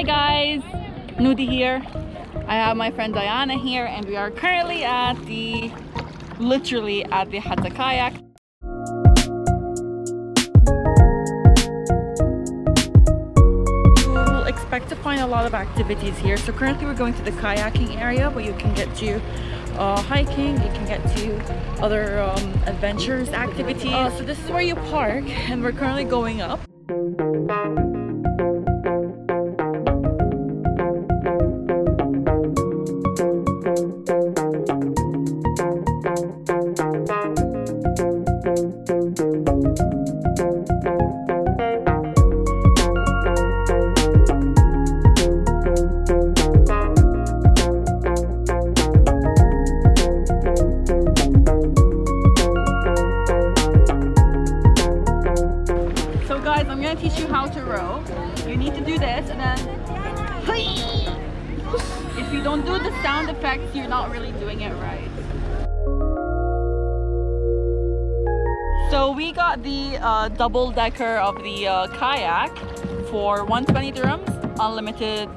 guys, Nudi here. I have my friend Diana here and we are currently literally at the Hatta Kayak. You will expect to find a lot of activities here. So currently we're going to the kayaking area, but you can get to hiking, you can get to other adventures activities. So this is where you park and we're currently going up. Guys, I'm gonna teach you how to row. You need to do this and then if you don't do the sound effects, you're not really doing it right. So we got the double decker of the kayak for 120 dirhams, unlimited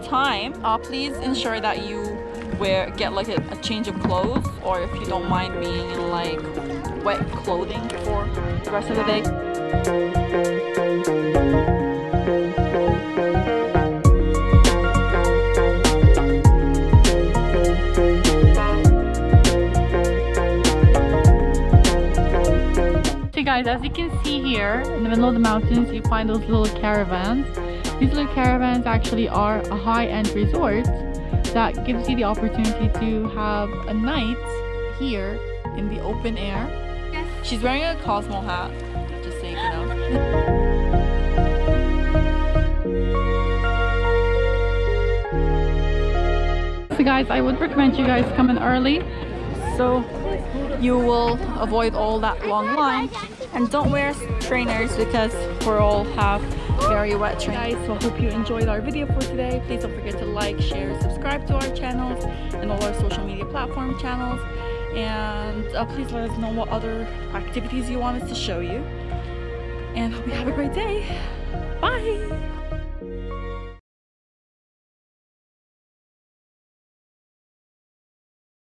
time. Please ensure that you get like a change of clothes, or if you don't mind being in like wet clothing for the rest of the day. So guys, as you can see here in the middle of the mountains, you find those little caravans. These little caravans actually are a high-end resort that gives you the opportunity to have a night here in the open air. She's wearing a Cozmo hat, just so you know. So guys, I would recommend you guys come in early so you will avoid all that long line, and don't wear trainers because we all have very wet trainers. So I hope you enjoyed our video for today. Please don't forget to like, share, subscribe to our channels and all our social media platform channels, and please let us know what other activities you want us to show you, and hope you have a great day. Bye.